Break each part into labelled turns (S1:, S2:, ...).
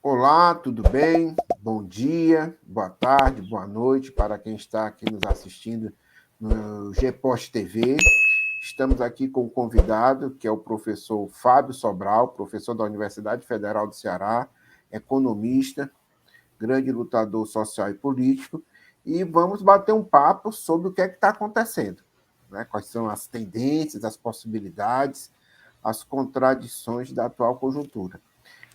S1: Olá, tudo bem? Bom dia, boa tarde, boa noite para quem está aqui nos assistindo no GPOST TV. Estamos aqui com um convidado, que é o professor Fábio Sobral, professor da Universidade Federal do Ceará, economista, grande lutador social e político, e vamos bater um papo sobre o que é que está acontecendo, né? Quais são as tendências, as possibilidades, as contradições da atual conjuntura.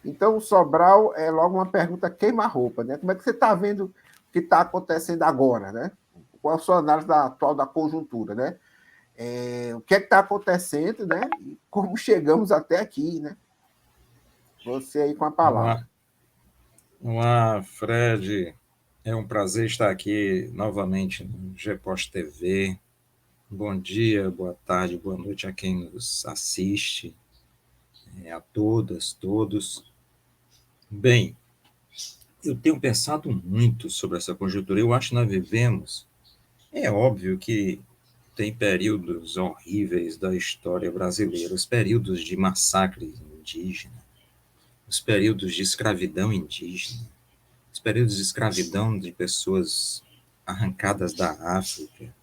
S1: Então, o Sobral é logo uma pergunta queima-roupa, né? Como é que você está vendo o que está acontecendo agora, né? Qual a sua análise atual da conjuntura, né? O que é que está acontecendo, né? E como chegamos até aqui, né? Você aí com a palavra.
S2: Olá, Fred. É um prazer estar aqui novamente no GPOST TV. Bom dia, boa tarde, boa noite a quem nos assiste, a todas, todos. Bem, eu tenho pensado muito sobre essa conjuntura. Eu acho que nós vivemos. É óbvio que tem períodos horríveis da história brasileira, os períodos de massacre indígena, os períodos de escravidão indígena, os períodos de escravidão de pessoas arrancadas da África,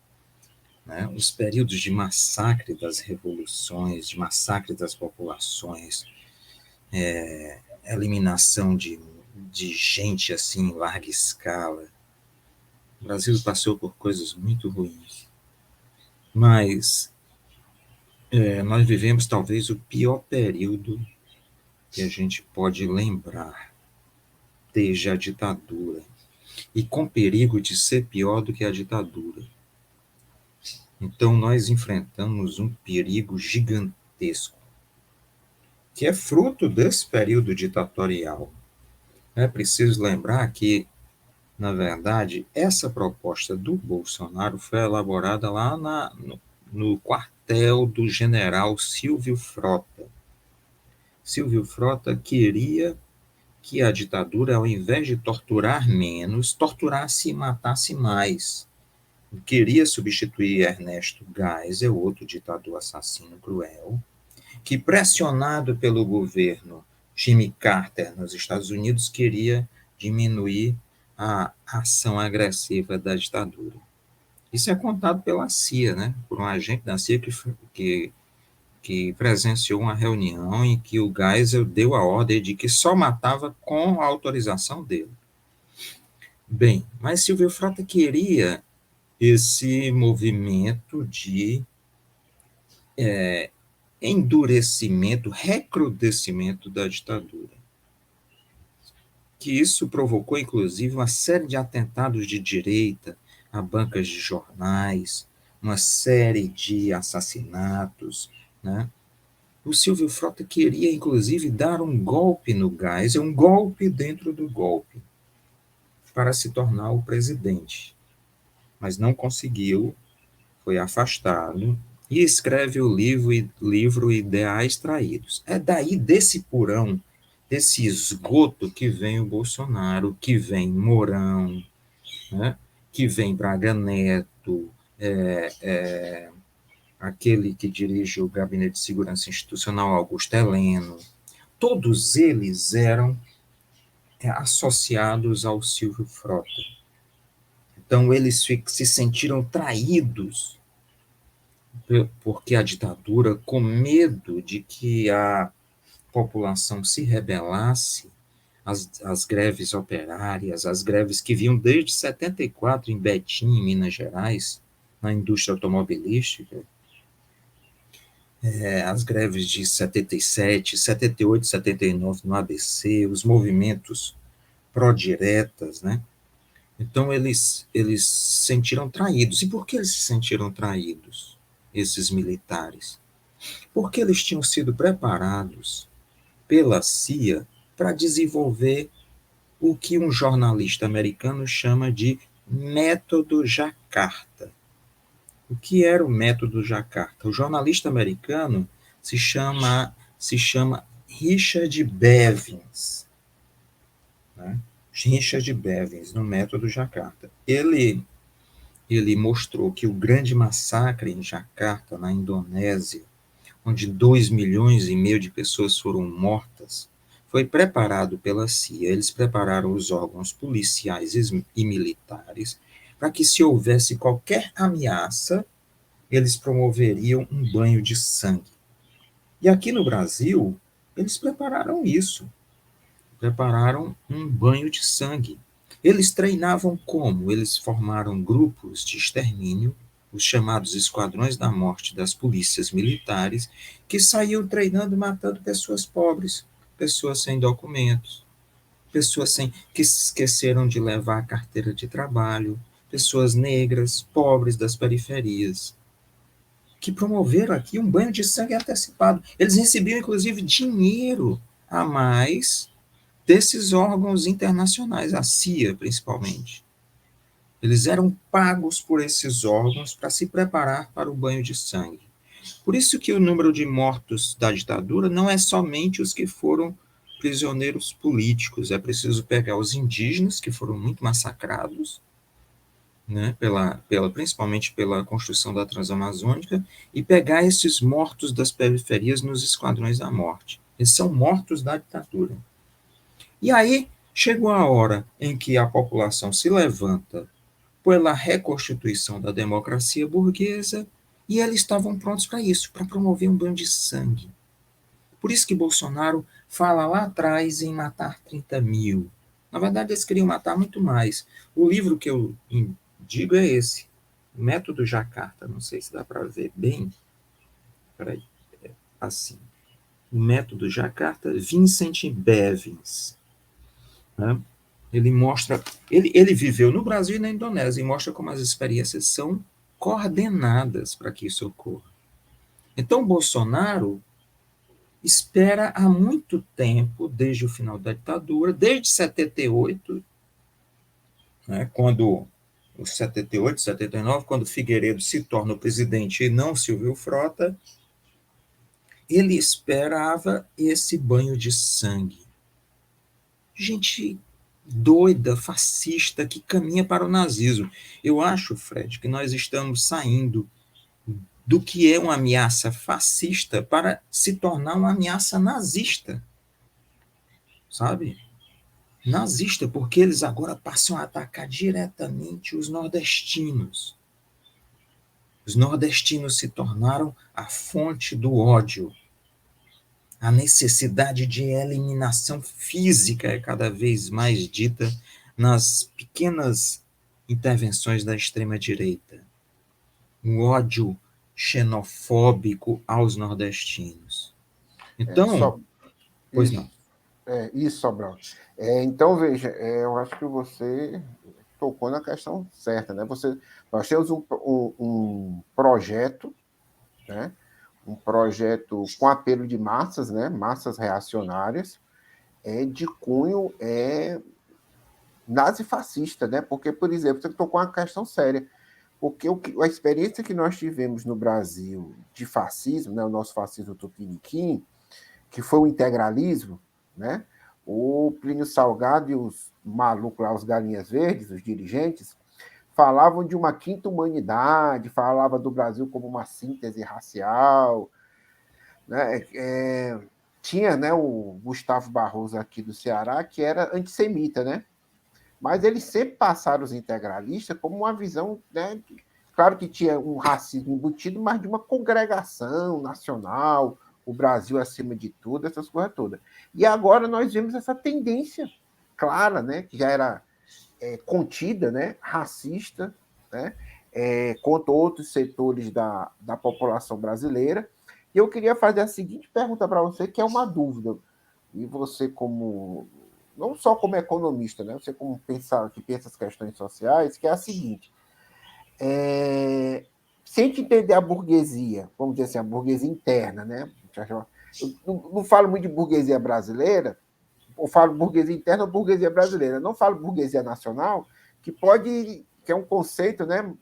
S2: né? Os períodos de massacre das revoluções, de massacre das populações, eliminação de gente assim em larga escala. O Brasil passou por coisas muito ruins, mas nós vivemos talvez o pior período que a gente pode lembrar desde a ditadura, e com perigo de ser pior do que a ditadura. Então, nós enfrentamos um perigo gigantesco, que é fruto desse período ditatorial. É preciso lembrar que, na verdade, essa proposta do Bolsonaro foi elaborada lá no quartel do general Silvio Frota. Silvio Frota queria que a ditadura, ao invés de torturar menos, torturasse e matasse mais. Queria substituir Ernesto Geisel, outro ditador assassino cruel, que, pressionado pelo governo Jimmy Carter nos Estados Unidos, queria diminuir a ação agressiva da ditadura. Isso é contado pela CIA, né? Por um agente da CIA que presenciou uma reunião em que o Geisel deu a ordem de que só matava com a autorização dele. Bem, mas Silvio Frota queria esse movimento de endurecimento, recrudescimento da ditadura. Que isso provocou, inclusive, uma série de atentados de direita a bancas de jornais, uma série de assassinatos, né? O Silvio Frota queria, inclusive, dar um golpe no Geisel, um golpe dentro do golpe, para se tornar o presidente. Mas não conseguiu, foi afastado, e escreve o livro Ideais Traídos. É daí, desse porão, desse esgoto, que vem o Bolsonaro, que vem Mourão, né? Que vem Braga Neto, aquele que dirige o Gabinete de Segurança Institucional, Augusto Heleno. Todos eles eram associados ao Silvio Frota. Então, eles se sentiram traídos porque a ditadura, com medo de que a população se rebelasse, as greves operárias, as greves que vinham desde 74 em Betim, em Minas Gerais, na indústria automobilística, as greves de 77, 78, 79 no ABC, os movimentos pró-diretas, né? Então, eles se sentiram traídos. E por que eles se sentiram traídos, esses militares? Porque eles tinham sido preparados pela CIA para desenvolver o que um jornalista americano chama de método Jacarta. O que era o método Jacarta? O jornalista americano se chama Richard Bevins, né? Richard Bevins, no método Jacarta. Ele mostrou que o grande massacre em Jacarta, na Indonésia, onde 2,5 milhões de pessoas foram mortas, foi preparado pela CIA, eles prepararam os órgãos policiais e militares para que, se houvesse qualquer ameaça, eles promoveriam um banho de sangue. E aqui no Brasil, eles prepararam isso, prepararam um banho de sangue. Eles treinavam como? Eles formaram grupos de extermínio, os chamados esquadrões da morte das polícias militares, que saíam treinando e matando pessoas pobres, pessoas sem documentos, pessoas que se esqueceram de levar a carteira de trabalho, pessoas negras, pobres das periferias, que promoveram aqui um banho de sangue antecipado. Eles recebiam, inclusive, dinheiro a mais desses órgãos internacionais, a CIA principalmente. Eles eram pagos por esses órgãos para se preparar para o banho de sangue. Por isso que o número de mortos da ditadura não é somente os que foram prisioneiros políticos, é preciso pegar os indígenas, que foram muito massacrados, né, principalmente pela construção da Transamazônica, e pegar esses mortos das periferias nos esquadrões da morte. Eles são mortos da ditadura. E aí chegou a hora em que a população se levanta pela reconstituição da democracia burguesa e eles estavam prontos para isso, para promover um banho de sangue. Por isso que Bolsonaro fala lá atrás em matar 30 mil. Na verdade, eles queriam matar muito mais. O livro que eu digo é esse, Método Jacarta. Não sei se dá para ver bem. Peraí, assim. O Método Jacarta, Vincent Bevins. Né? Ele mostra, ele viveu no Brasil e na Indonésia e mostra como as experiências são coordenadas para que isso ocorra. Então, Bolsonaro espera há muito tempo, desde o final da ditadura, desde 78, né, quando os 78, 79, quando Figueiredo se torna o presidente e não Silvio Frota, ele esperava esse banho de sangue. Gente doida, fascista, que caminha para o nazismo. Eu acho, Fred, que nós estamos saindo do que é uma ameaça fascista para se tornar uma ameaça nazista, sabe? Nazista, porque eles agora passam a atacar diretamente os nordestinos. Os nordestinos se tornaram a fonte do ódio. A necessidade de eliminação física é cada vez mais dita nas pequenas intervenções da extrema-direita. Um ódio xenofóbico aos nordestinos. Então,
S1: Só,
S2: pois não.
S1: isso, Sobral. Então, veja, eu acho que você tocou na questão certa, né? Nós temos um projeto, né? Um projeto com apelo de massas, né? Massas reacionárias, de cunho nazifascista, né? Porque, por exemplo, você tocou uma questão séria, porque a experiência que nós tivemos no Brasil de fascismo, né? O nosso fascismo tupiniquim, que foi o integralismo, né? O Plínio Salgado e os malucos lá, os galinhas verdes, os dirigentes, falavam de uma quinta humanidade, falava do Brasil como uma síntese racial, né? Tinha, né, o Gustavo Barroso aqui do Ceará, que era antissemita, né? Mas eles sempre passaram os integralistas como uma visão, né? Claro que tinha um racismo embutido, mas de uma congregação nacional, o Brasil acima de tudo, essas coisas todas. E agora nós vemos essa tendência clara, né? Que já era contida, né? Racista, né? Contra outros setores da população brasileira. E eu queria fazer a seguinte pergunta para você, que é uma dúvida. E você, como não só como economista, né? Você como que pensa as questões sociais, que é a seguinte: se a gente entender a burguesia, vamos dizer assim, a burguesia interna, né? Eu não falo muito de burguesia brasileira, eu falo burguesia interna ou burguesia brasileira. Eu não falo burguesia nacional, que é um conceito, né,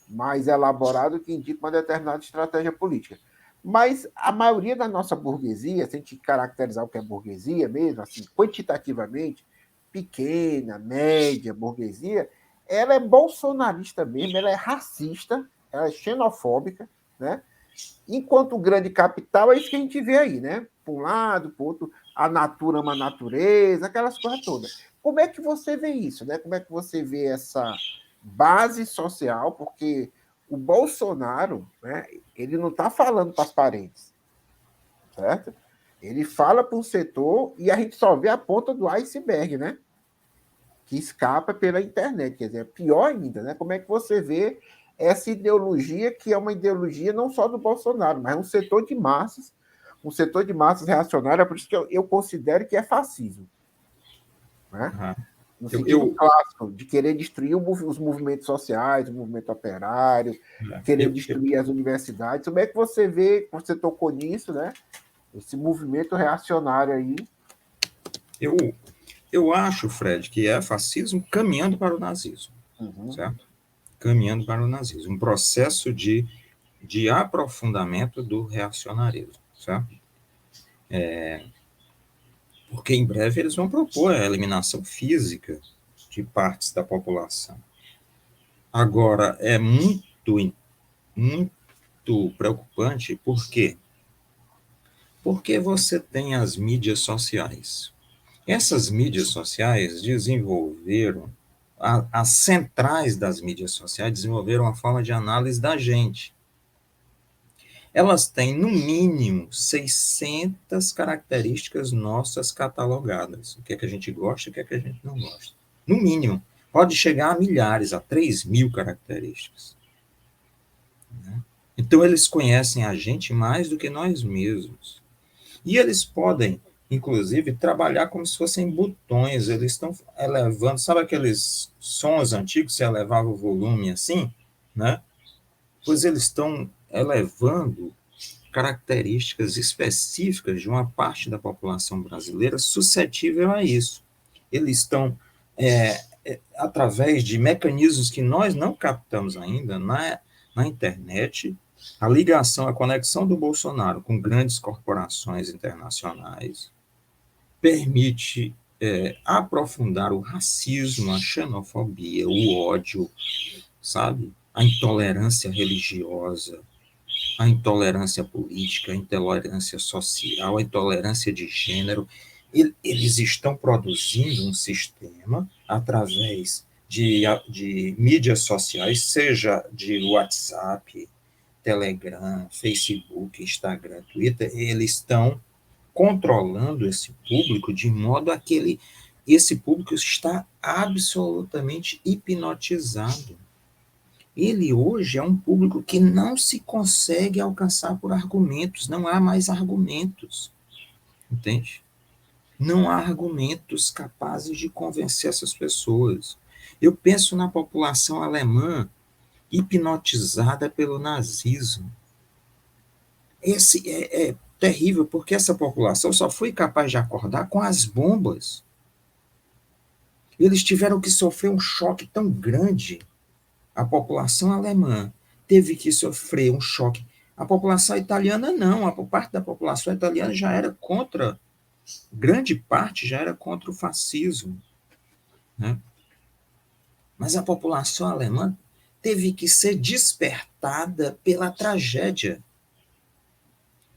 S1: mais elaborado que indica uma determinada estratégia política. Mas a maioria da nossa burguesia, se a gente caracterizar o que é burguesia mesmo, assim, quantitativamente, pequena, média burguesia, ela é bolsonarista mesmo, ela é racista, ela é xenofóbica, né? Enquanto o grande capital é isso que a gente vê aí, né? Por um lado, por outro, a natura ama a natureza, aquelas coisas todas. Como é que você vê isso, né? Como é que você vê essa base social? Porque o Bolsonaro, né, ele não está falando para as paredes, certo? Ele fala para um setor e a gente só vê a ponta do iceberg, né? Que escapa pela internet. Quer dizer, é pior ainda, né? Como é que você vê essa ideologia, que é uma ideologia não só do Bolsonaro, mas um setor de massas reacionário, é por isso que eu considero que é fascismo, né?
S2: Uhum.
S1: No
S2: Eu,
S1: sentido
S2: eu,
S1: clássico, de querer destruir os movimentos sociais, o movimento operário, querer
S2: eu, eu,
S1: destruir as universidades. Como é que você vê, você tocou nisso, né? Esse movimento reacionário aí.
S2: eu, eu acho, Fred, que é fascismo caminhando para o nazismo,
S1: Uhum.
S2: certo? Caminhando para o nazismo. Um processo de aprofundamento do reacionarismo, certo? Porque em breve eles vão propor a eliminação física de partes da população. Agora, é muito preocupante, por quê? Porque você tem as mídias sociais. Essas mídias sociais desenvolveram, as centrais das mídias sociais desenvolveram uma forma de análise da gente. Elas têm, no mínimo, 600 características nossas catalogadas. O que é que a gente gosta e o que é que a gente não gosta. No mínimo. Pode chegar a milhares, a 3.000 características. Né? Então, eles conhecem a gente mais do que nós mesmos. E eles podem, inclusive, trabalhar como se fossem botões. Eles estão elevando, sabe aqueles sons antigos que você elevava o volume assim? Né? Pois eles estão elevando características específicas de uma parte da população brasileira suscetível a isso. Eles estão, através de mecanismos que nós não captamos ainda na internet, a ligação, a conexão do Bolsonaro com grandes corporações internacionais permite aprofundar o racismo, a xenofobia, o ódio, sabe? A intolerância religiosa, a intolerância política, a intolerância social, a intolerância de gênero. Eles estão produzindo um sistema através de mídias sociais, seja de WhatsApp, Telegram, Facebook, Instagram, Twitter, eles estão controlando esse público de modo a que esse público está absolutamente hipnotizado. Ele hoje é um público que não se consegue alcançar por argumentos, não há mais argumentos, entende? Não há argumentos capazes de convencer essas pessoas. Eu penso na população alemã hipnotizada pelo nazismo. Esse é terrível, porque essa população só foi capaz de acordar com as bombas. Eles tiveram que sofrer um choque tão grande. A população alemã teve que sofrer um choque. A população italiana não, a parte da população italiana já era contra, grande parte já era contra o fascismo, né? Mas a população alemã teve que ser despertada pela tragédia.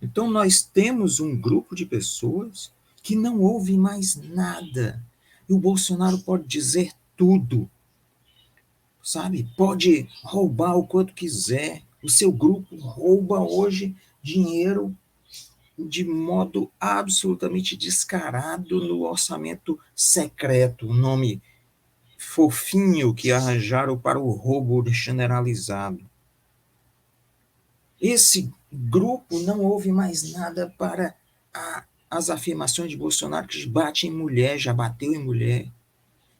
S2: Então nós temos um grupo de pessoas que não ouve mais nada. E o Bolsonaro pode dizer tudo, sabe? Pode roubar o quanto quiser. O seu grupo rouba hoje dinheiro de modo absolutamente descarado no orçamento secreto, um nome fofinho que arranjaram para o roubo generalizado. Esse grupo não ouve mais nada para as afirmações de Bolsonaro que bate em mulher, já bateu em mulher.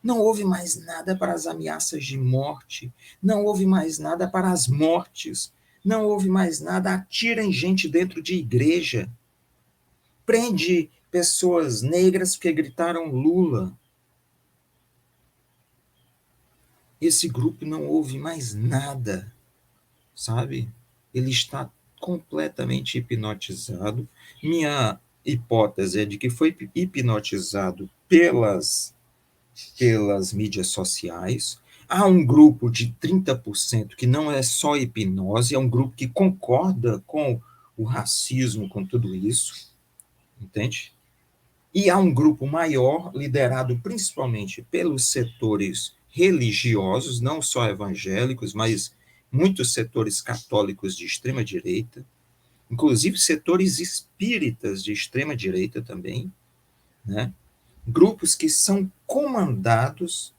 S2: Não houve mais nada para as ameaças de morte. Não houve mais nada para as mortes. Não houve mais nada. Atira em gente dentro de igreja. Prende pessoas negras porque gritaram Lula. Esse grupo não ouve mais nada, sabe? Ele está completamente hipnotizado. Minha hipótese é de que foi hipnotizado pelas mídias sociais, Há um grupo de 30% que não é só hipnose, é um grupo que concorda com o racismo, com tudo isso, entende? E há um grupo maior, liderado principalmente pelos setores religiosos, não só evangélicos, mas muitos setores católicos de extrema-direita, inclusive setores espíritas de extrema-direita também, né? Grupos que são comandados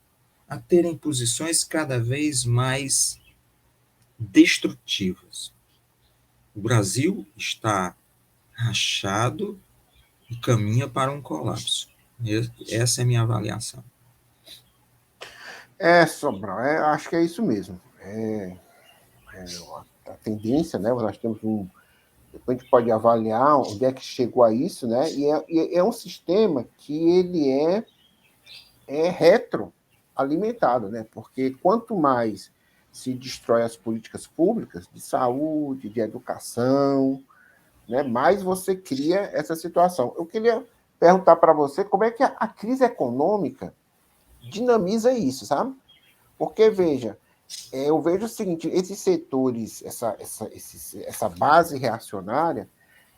S2: a terem posições cada vez mais destrutivas. O Brasil está rachado e caminha para um colapso. Essa é a minha avaliação.
S1: Sobral, acho que é isso mesmo. A tendência, né? Nós temos depois a gente pode avaliar onde é que chegou a isso, né? E é um sistema que ele é retroalimentado, né? Porque quanto mais se destrói as políticas públicas de saúde, de educação, né? Mais você cria essa situação. Eu queria perguntar para você como é que a crise econômica dinamiza isso, sabe? Porque, veja, eu vejo o seguinte, esses setores, essa base reacionária,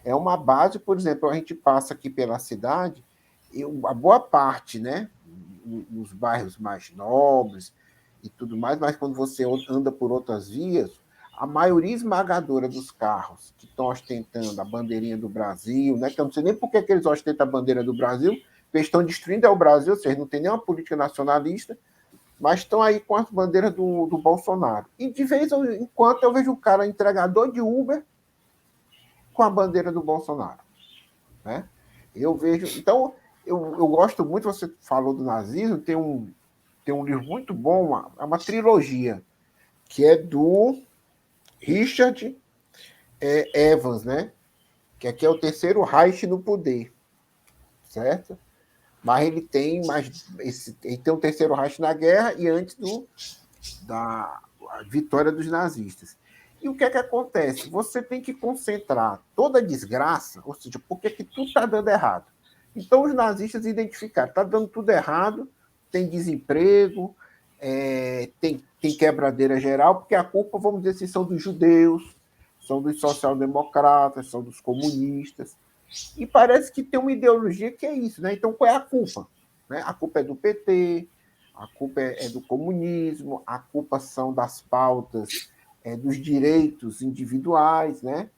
S1: é uma base, por exemplo, a gente passa aqui pela cidade, a boa parte, né, nos bairros mais nobres e tudo mais, mas quando você anda por outras vias, a maioria esmagadora dos carros que estão ostentando a bandeirinha do Brasil, né, que eu não sei nem por que eles ostentam a bandeira do Brasil, porque eles estão destruindo o Brasil, ou seja, não tem nenhuma política nacionalista, mas estão aí com as bandeiras do Bolsonaro. E de vez em quando eu vejo um cara entregador de Uber com a bandeira do Bolsonaro, né? Eu vejo... Então, eu gosto muito, você falou do nazismo, tem um livro muito bom, uma trilogia, que é do Richard Evans, né? Que aqui é o terceiro Reich no poder, certo? Mas ele tem ele tem o terceiro Reich na guerra e antes da vitória dos nazistas. E o que é que acontece? Você tem que concentrar toda a desgraça, ou seja, por que tudo está dando errado. Então os nazistas identificaram, está dando tudo errado, tem desemprego, tem quebradeira geral, porque a culpa, vamos dizer assim, são dos judeus, são dos social-democratas, são dos comunistas. E parece que tem uma ideologia que é isso, né? Então, qual é a culpa? Né? A culpa é do PT, a culpa é do comunismo, a culpa são das pautas dos direitos individuais, né?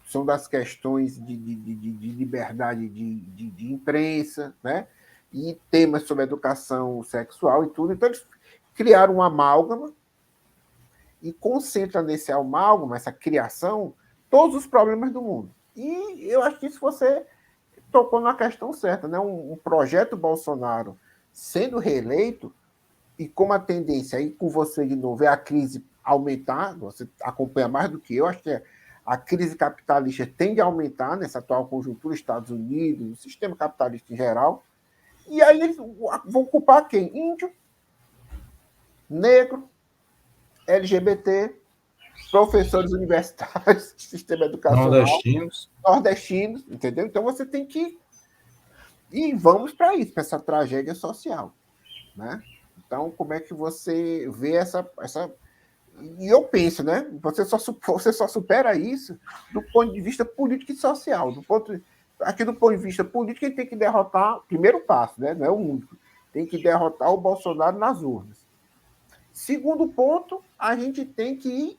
S1: São das questões de liberdade de imprensa, né? E temas sobre educação sexual e tudo. Então, eles criaram um amálgama e concentram nesse amálgama, essa criação, todos os problemas do mundo. E eu acho que isso você tocou na questão certa, né? Um projeto Bolsonaro sendo reeleito, e como a tendência aí com você de novo é a crise aumentar, você acompanha mais do que eu, acho que a crise capitalista tende a aumentar nessa atual conjuntura, Estados Unidos, o sistema capitalista em geral, e aí eles vão culpar quem? Índio, negro, LGBT, professores universitários, sistema educacional, nordestinos, entendeu? Então você tem que... E vamos para isso, para essa tragédia social, né? Então, como é que você vê essa... E eu penso, né? Você só supera isso do ponto de vista político e social. Aqui do ponto de vista político, ele tem que derrotar, primeiro passo, né? Não é o único, tem que derrotar o Bolsonaro nas urnas. Segundo ponto, a gente tem que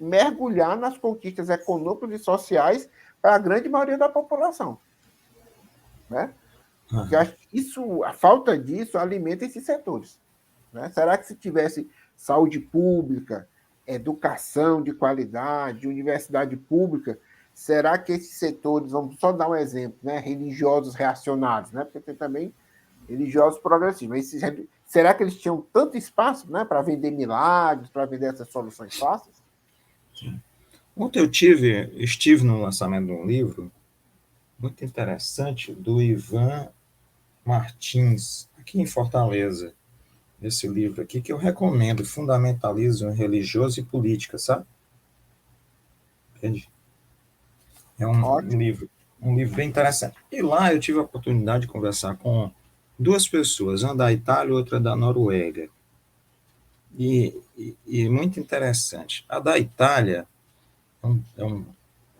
S1: mergulhar nas conquistas econômicas e sociais para a grande maioria da população, né? Porque a falta disso alimenta esses setores, né? Será que se tivesse saúde pública, educação de qualidade, universidade pública, será que esses setores, vamos só dar um exemplo, né? Religiosos reacionários, né? Porque tem também religiosos progressivos, mas será que eles tinham tanto espaço, né, para vender milagres, para vender essas soluções fáceis?
S2: Sim. Ontem eu estive no lançamento de um livro muito interessante do Ivan Martins, aqui em Fortaleza. Esse livro aqui que eu recomendo, Fundamentalismo Religioso e Política, sabe? Entende? É um livro bem interessante. E lá eu tive a oportunidade de conversar com duas pessoas, uma da Itália e outra da Noruega. E muito interessante. A da Itália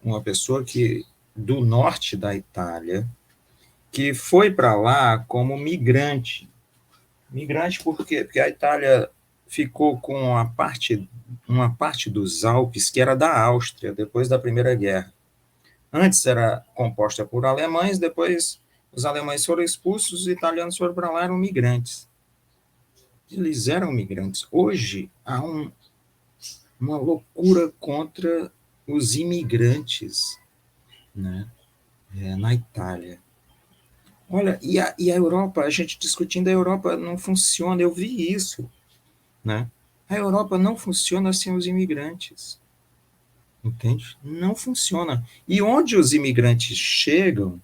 S2: uma pessoa que do norte da Itália, que foi para lá como migrante. Migrante por quê? Porque a Itália ficou com uma parte dos Alpes que era da Áustria, depois da Primeira Guerra. Antes era composta por alemães, depois os alemães foram expulsos, os italianos foram para lá, eram migrantes. Eles eram migrantes. Hoje há uma loucura contra os imigrantes, né, na Itália. Olha, e a Europa, a gente discutindo a Europa não funciona, eu vi isso, né? A Europa não funciona sem os imigrantes, entende? Não funciona. E onde os imigrantes chegam,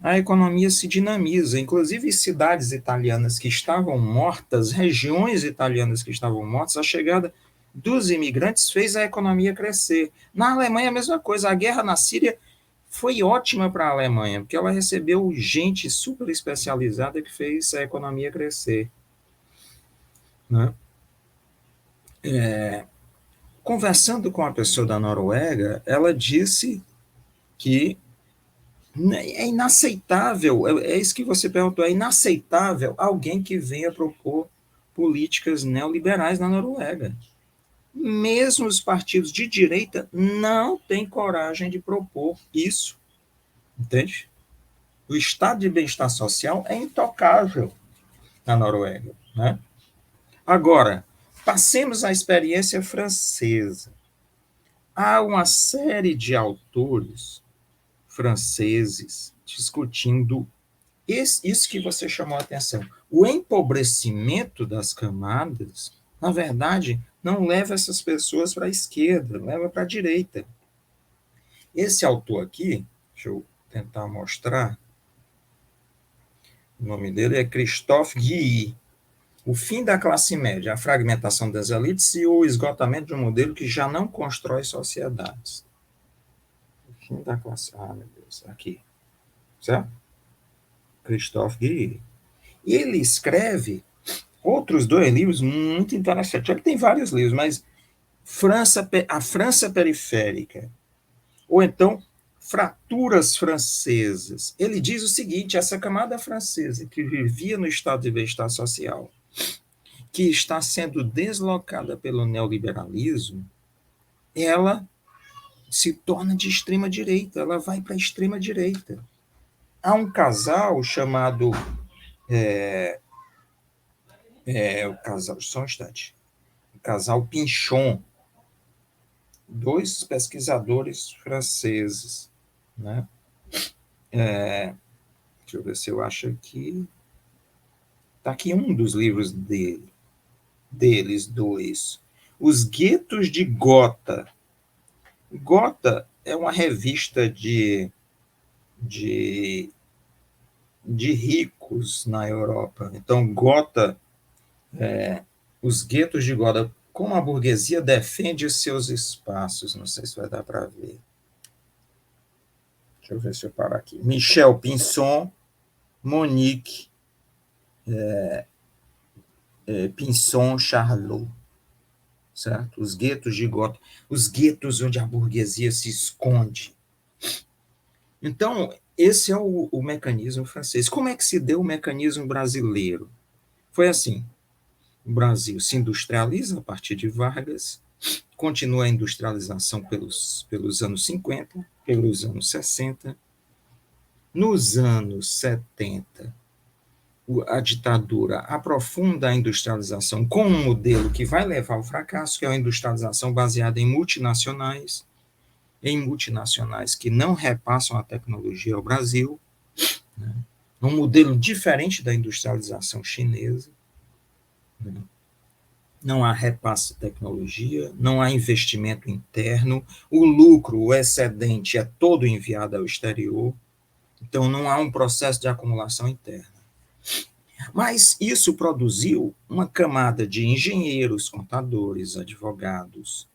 S2: a economia se dinamiza. Inclusive, cidades italianas que estavam mortas, regiões italianas que estavam mortas, a chegada dos imigrantes fez a economia crescer. Na Alemanha, a mesma coisa. A guerra na Síria foi ótima para a Alemanha, porque ela recebeu gente super especializada que fez a economia crescer, né? Conversando com a pessoa da Noruega, ela disse que é inaceitável, é isso que você perguntou, é inaceitável alguém que venha propor políticas neoliberais na Noruega. Mesmo os partidos de direita não têm coragem de propor isso, entende? O estado de bem-estar social é intocável na Noruega, né? Agora, passemos à experiência francesa. Há uma série de autores franceses discutindo isso que você chamou a atenção. O empobrecimento das camadas, na verdade, não leva essas pessoas para a esquerda, leva para a direita. Esse autor aqui, deixa eu tentar mostrar, o nome dele é Christophe Guilly. O fim da classe média, a fragmentação das elites e o esgotamento de um modelo que já não constrói sociedades. O fim da classe... Ah, meu Deus, aqui. Certo? Christophe Guilly. E ele escreve outros dois livros muito interessantes. Ele tem vários livros, mas a França Periférica, ou então Fraturas Francesas. Ele diz o seguinte, essa camada francesa que vivia no estado de bem-estar social, que está sendo deslocada pelo neoliberalismo, ela se torna de extrema direita, ela vai para a extrema direita. Há um casal chamado o casal, só um instante, o casal Pinchon, dois pesquisadores franceses, né? Deixa eu ver se eu acho aqui. Está aqui um dos livros deles dois. Os Guetos de Gotha. Gotha é uma revista de, de ricos na Europa. Então, Gotha, os guetos de Gotha, como a burguesia defende os seus espaços. Não sei se vai dar para ver. Deixa eu ver se eu paro aqui. Michel Pinson, Monique Pinson Charlot, certo? Os guetos de Gotha, os guetos onde a burguesia se esconde. Então, esse é o mecanismo francês. Como é que se deu o mecanismo brasileiro? Foi assim, o Brasil se industrializa a partir de Vargas, continua a industrialização pelos anos 50, pelos anos 60. Nos anos 70, a ditadura aprofunda a industrialização com um modelo que vai levar ao fracasso, que é a industrialização baseada em multinacionais que não repassam a tecnologia ao Brasil, né? Um modelo diferente da industrialização chinesa, né? Não há repasse de tecnologia, não há investimento interno, o lucro, o excedente é todo enviado ao exterior, então não há um processo de acumulação interna. Mas isso produziu uma camada de engenheiros, contadores, advogados,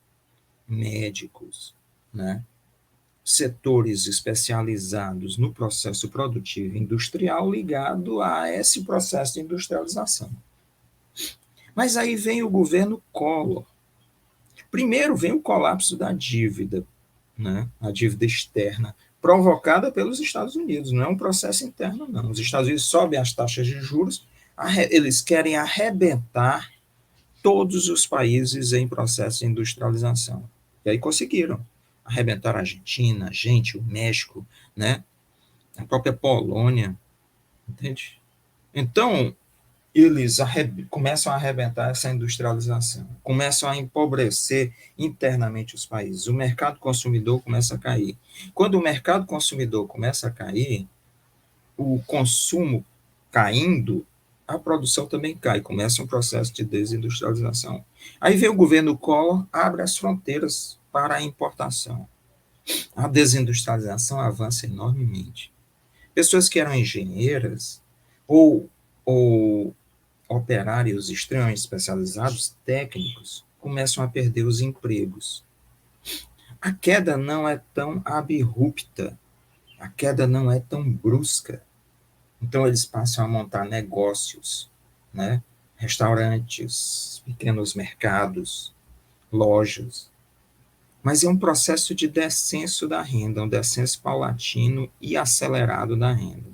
S2: médicos, né? Setores especializados no processo produtivo industrial ligado a esse processo de industrialização. Mas aí vem o governo Collor. Primeiro vem o colapso da dívida, né? A dívida externa, provocada pelos Estados Unidos, não é um processo interno, não. Os Estados Unidos sobem as taxas de juros, eles querem arrebentar todos os países em processo de industrialização. E aí conseguiram. Arrebentaram a Argentina, a gente, o México, né? A própria Polônia, entende? Então, eles começam a arrebentar essa industrialização, começam a empobrecer internamente os países. O mercado consumidor começa a cair. Quando o mercado consumidor começa a cair, o consumo caindo, a produção também cai, começa um processo de desindustrialização. Aí vem o governo Collor, abre as fronteiras para a importação. A desindustrialização avança enormemente. Pessoas que eram engenheiras ou operários extremamente especializados, técnicos, começam a perder os empregos. A queda não é tão abrupta, a queda não é tão brusca. Então, eles passam a montar negócios, né? Restaurantes, pequenos mercados, lojas. Mas é um processo de descenso da renda, um descenso paulatino e acelerado da renda.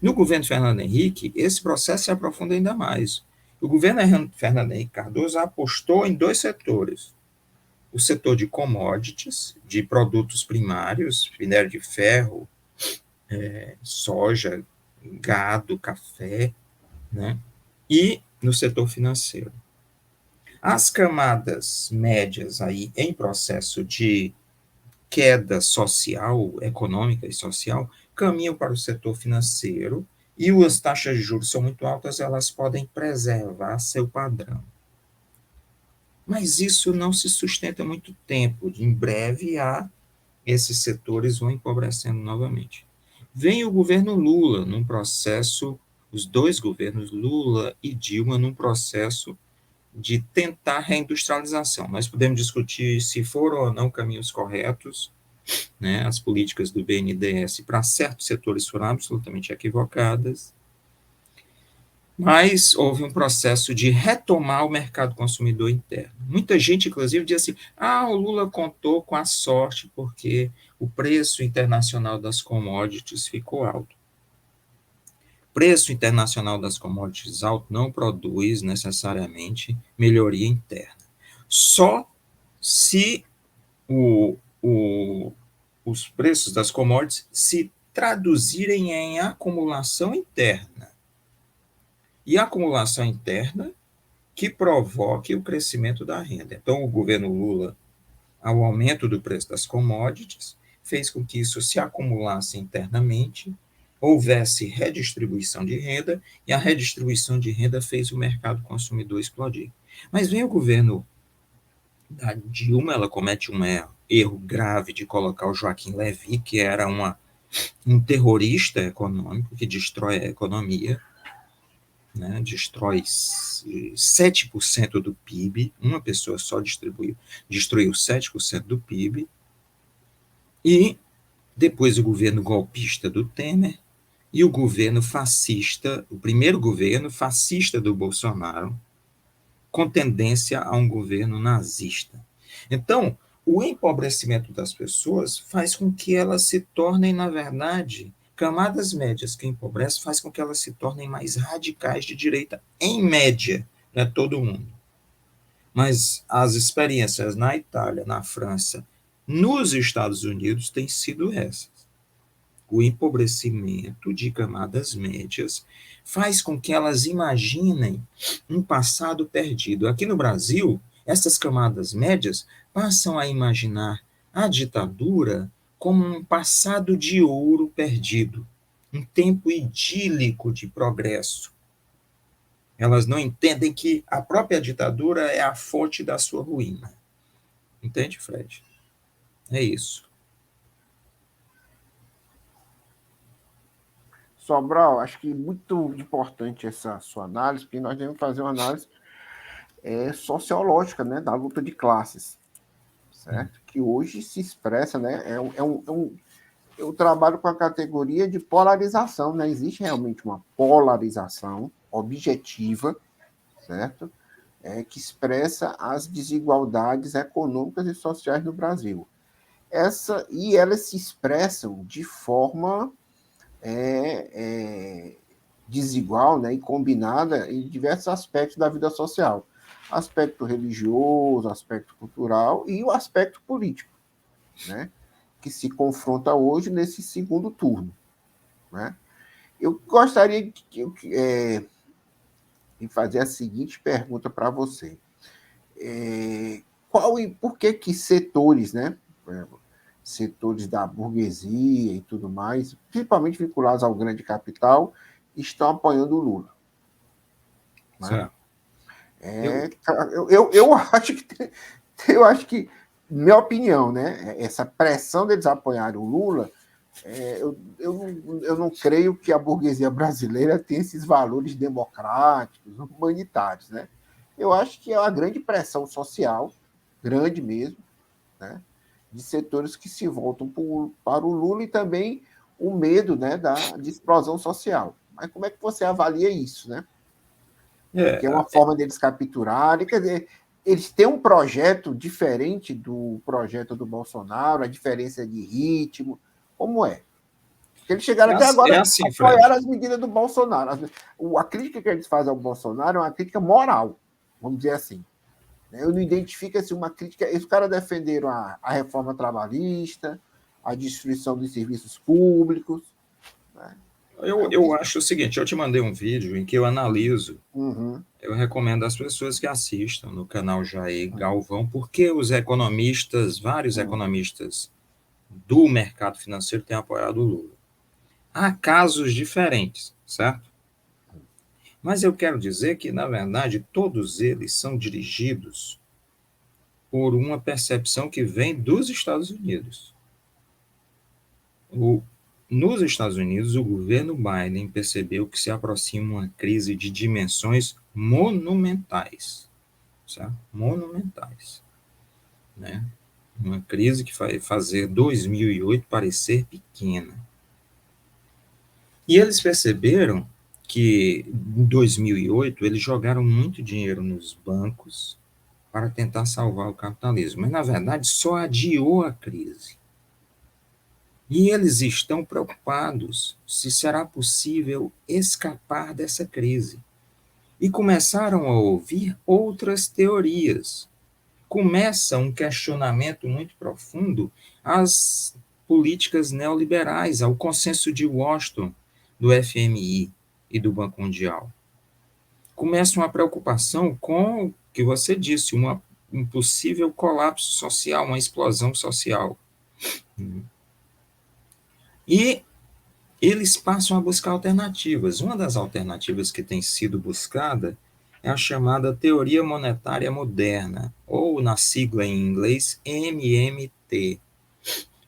S2: No governo Fernando Henrique, esse processo se aprofunda ainda mais. O governo Fernando Henrique Cardoso apostou em dois setores. O setor de commodities, de produtos primários, minério de ferro, soja, gado, café, né? E no setor financeiro. As camadas médias aí em processo de queda social, econômica e social, caminham para o setor financeiro e as taxas de juros são muito altas, elas podem preservar seu padrão. Mas isso não se sustenta muito tempo. Em breve, esses setores vão empobrecendo novamente. Vem o governo Lula num processo, os dois governos, Lula e Dilma, num processo de tentar reindustrialização. Nós podemos discutir se foram ou não caminhos corretos, né? As políticas do BNDES para certos setores foram absolutamente equivocadas, mas houve um processo de retomar o mercado consumidor interno. Muita gente, inclusive, diz assim, o Lula contou com a sorte porque o preço internacional das commodities ficou alto. O preço internacional das commodities alto não produz necessariamente melhoria interna. Só se os preços das commodities se traduzirem em acumulação interna. E a acumulação interna que provoque o crescimento da renda. Então, o governo Lula, ao aumento do preço das commodities, fez com que isso se acumulasse internamente, houvesse redistribuição de renda, e a redistribuição de renda fez o mercado consumidor explodir. Mas vem o governo da Dilma, ela comete um erro grave de colocar o Joaquim Levy, que era um terrorista econômico que destrói a economia, né, destrói 7% do PIB, uma pessoa só destruiu 7% do PIB, e depois o governo golpista do Temer e o governo fascista, o primeiro governo fascista do Bolsonaro, com tendência a um governo nazista. Então, o empobrecimento das pessoas faz com que elas se tornem, na verdade, camadas médias que empobrecem, faz com que elas se tornem mais radicais de direita, em média, não é todo mundo. Mas as experiências na Itália, na França, nos Estados Unidos têm sido essas. O empobrecimento de camadas médias faz com que elas imaginem um passado perdido. Aqui no Brasil, essas camadas médias passam a imaginar a ditadura como um passado de ouro perdido, um tempo idílico de progresso. Elas não entendem que a própria ditadura é a fonte da sua ruína. Entende, Fred? É isso.
S1: Sobral, acho que muito importante essa sua análise, porque nós devemos fazer uma análise sociológica, né, da luta de classes, certo? Que hoje se expressa, né, eu trabalho com a categoria de polarização, né? Existe realmente uma polarização objetiva, certo? que expressa as desigualdades econômicas e sociais no Brasil. E elas se expressam de forma desigual, né, e combinada em diversos aspectos da vida social. Aspecto religioso, aspecto cultural e o aspecto político, né, que se confronta hoje nesse segundo turno. Né? Eu gostaria de fazer a seguinte pergunta para você. Por que setores, né, setores da burguesia e tudo mais, principalmente vinculados ao grande capital, estão apoiando o Lula? Né?
S2: Certo. Eu,
S1: Eu acho que, minha opinião, né, essa pressão deles apoiarem o Lula, eu não creio que a burguesia brasileira tenha esses valores democráticos, humanitários. Né? Eu acho que é uma grande pressão social, grande mesmo, né, de setores que se voltam para o Lula e também o medo, né, de explosão social. Mas como é que você avalia isso, né? Que é uma forma deles capturarem. Quer dizer, eles têm um projeto diferente do projeto do Bolsonaro, a diferença de ritmo. Como é? Porque eles chegaram até agora a
S2: assim,
S1: apoiar
S2: Fred.
S1: as medidas do Bolsonaro. A crítica que eles fazem ao Bolsonaro é uma crítica moral, vamos dizer assim. Eu não identifico assim, uma crítica. Os caras defenderam a reforma trabalhista, a destruição dos serviços públicos. Né?
S2: Eu acho o seguinte, eu te mandei um vídeo em que eu analiso.
S1: Uhum.
S2: Eu recomendo às pessoas que assistam no canal Jair Galvão, porque os economistas, vários economistas do mercado financeiro têm apoiado o Lula. Há casos diferentes, certo? Mas eu quero dizer que, na verdade, todos eles são dirigidos por uma percepção que vem dos Estados Unidos. Nos Estados Unidos, o governo Biden percebeu que se aproxima uma crise de dimensões monumentais, certo? Monumentais, né? Uma crise que vai fazer 2008 parecer pequena. E eles perceberam que em 2008 eles jogaram muito dinheiro nos bancos para tentar salvar o capitalismo, mas na verdade só adiou a crise. E eles estão preocupados se será possível escapar dessa crise. E começaram a ouvir outras teorias. Começa um questionamento muito profundo às políticas neoliberais, ao consenso de Washington, do FMI e do Banco Mundial. Começa uma preocupação com o que você disse, um possível colapso social, uma explosão social. E eles passam a buscar alternativas. Uma das alternativas que tem sido buscada é a chamada teoria monetária moderna, ou na sigla em inglês MMT,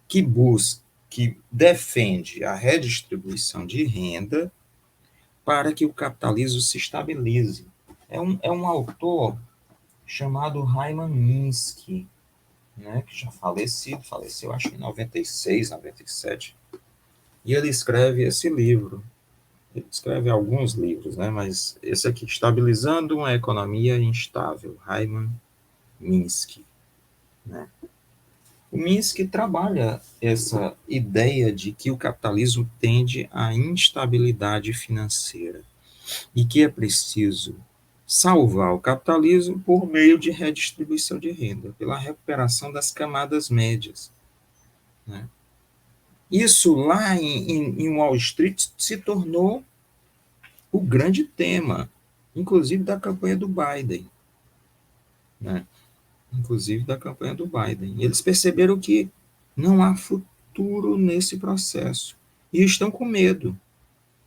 S2: que defende a redistribuição de renda para que o capitalismo se estabilize. É um autor chamado Hyman Minsky, né, que já faleceu acho que em 96, 97. E ele escreve esse livro. Ele escreve alguns livros, né, mas esse aqui, Estabilizando uma Economia Instável, Hyman Minsky. Né? O Minsky trabalha essa ideia de que o capitalismo tende à instabilidade financeira e que é preciso salvar o capitalismo por meio de redistribuição de renda, pela recuperação das camadas médias. Né? Isso lá em Wall Street se tornou o grande tema, inclusive da campanha do Biden. Né? Inclusive da campanha do Biden. Eles perceberam que não há futuro nesse processo e estão com medo.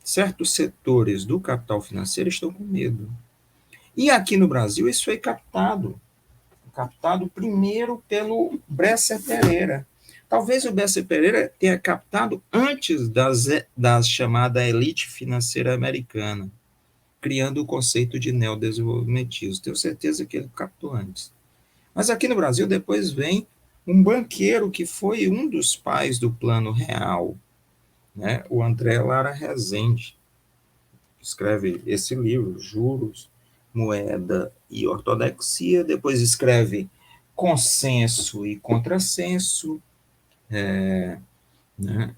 S2: Certos setores do capital financeiro estão com medo. E aqui no Brasil isso foi captado primeiro pelo Bresser Pereira. Talvez o Bresser Pereira tenha captado antes da chamada elite financeira americana, criando o conceito de neodesenvolvimentismo. Tenho certeza que ele captou antes. Mas aqui no Brasil depois vem um banqueiro que foi um dos pais do Plano Real, né? O André Lara Rezende, que escreve esse livro, Juros, moeda e ortodoxia, depois escreve consenso e contrassenso, né?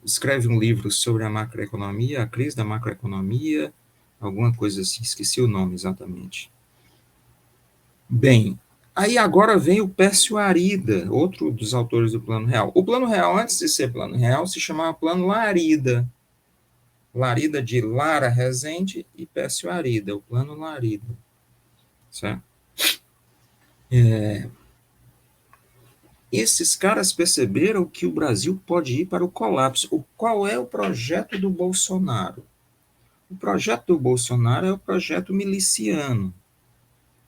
S2: Escreve um livro sobre a macroeconomia, a crise da macroeconomia, alguma coisa assim, esqueci o nome exatamente. Bem, aí agora vem o Pércio Arida, outro dos autores do Plano Real. O Plano Real, antes de ser Plano Real, se chamava Plano Larida. Larida de Lara Rezende e Pércio Arida, o Plano Larida. Certo? Esses caras perceberam que o Brasil pode ir para o colapso. Qual é o projeto do Bolsonaro? O projeto do Bolsonaro é o projeto miliciano.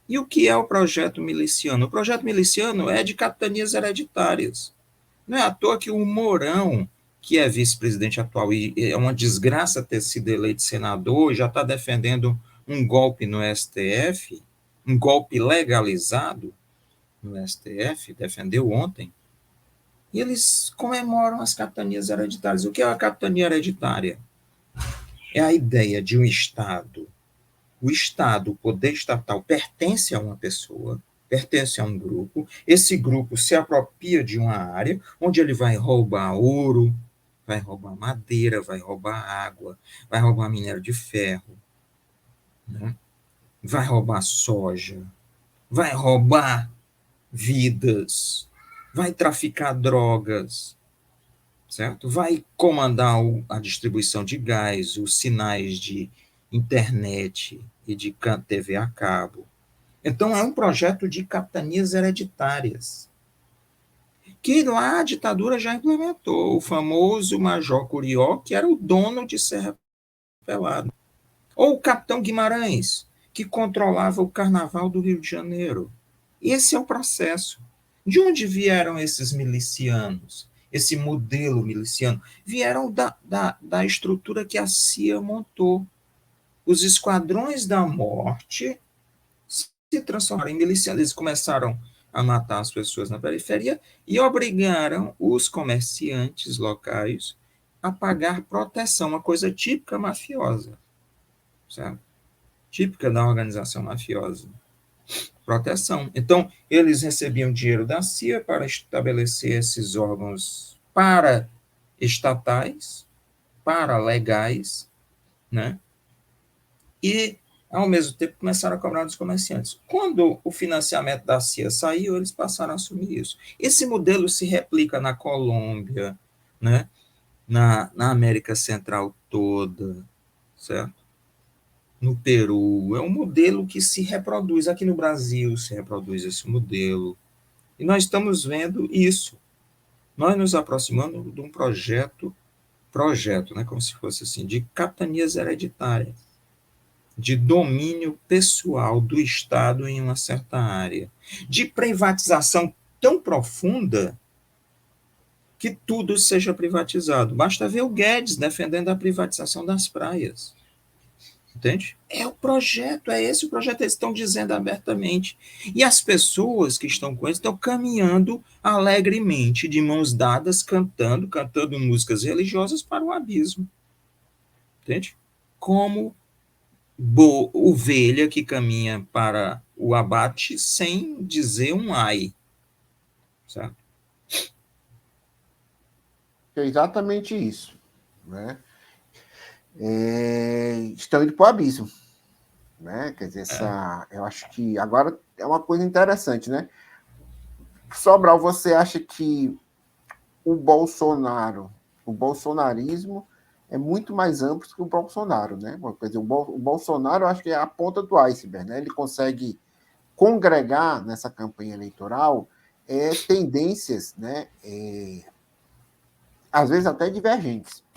S2: E o que é o projeto miliciano? O projeto miliciano é de capitanias hereditárias. Não é à toa que o Mourão, que é vice-presidente atual, e é uma desgraça ter sido eleito senador, já está defendendo um golpe no STF, um golpe legalizado no STF, defendeu ontem, e eles comemoram as capitanias hereditárias. O que é a capitania hereditária? É a ideia de um Estado. O Estado, o poder estatal, pertence a uma pessoa, pertence a um grupo. Esse grupo se apropria de uma área onde ele vai roubar ouro, vai roubar madeira, vai roubar água, vai roubar minério de ferro, né? Vai roubar soja, vai roubar vidas, vai traficar drogas, certo? Vai comandar a distribuição de gás, os sinais de internet e de TV a cabo. Então, é um projeto de capitanias hereditárias, que lá a ditadura já implementou. O famoso Major Curió, que era o dono de Serra Pelada. Ou o Capitão Guimarães, que controlava o Carnaval do Rio de Janeiro. Esse é o processo. De onde vieram esses milicianos? Esse modelo miliciano? Vieram da estrutura que a CIA montou. Os esquadrões da morte se transformaram em milicianos. Eles começaram a matar as pessoas na periferia e obrigaram os comerciantes locais a pagar proteção, uma coisa típica mafiosa, certo? Típica da organização mafiosa. Proteção. Então, eles recebiam dinheiro da CIA para estabelecer esses órgãos paraestatais, paralegais, né? E, ao mesmo tempo, começaram a cobrar dos comerciantes. Quando o financiamento da CIA saiu, eles passaram a assumir isso. Esse modelo se replica na Colômbia, né? Na América Central toda, certo? No Peru. É um modelo que se reproduz. Aqui no Brasil se reproduz esse modelo. E nós estamos vendo isso. Nós nos aproximando de um projeto, né, como se fosse assim, de capitanias hereditárias, de domínio pessoal do Estado em uma certa área, de privatização tão profunda que tudo seja privatizado. Basta ver o Guedes defendendo a privatização das praias. Entende? É o projeto, é esse o projeto, eles estão dizendo abertamente. E as pessoas que estão com eles estão caminhando alegremente, de mãos dadas, cantando músicas religiosas para o abismo. Entende? Como ovelha que caminha para o abate sem dizer um ai. Certo?
S1: É exatamente isso, né? Estão indo para o abismo, né? Quer dizer, eu acho que agora é uma coisa interessante, né? Sobral, você acha que o bolsonarismo é muito mais amplo que o Bolsonaro, né? Quer dizer, o Bolsonaro, eu acho que é a ponta do iceberg, né? Ele consegue congregar nessa campanha eleitoral tendências, né? Às vezes até divergentes.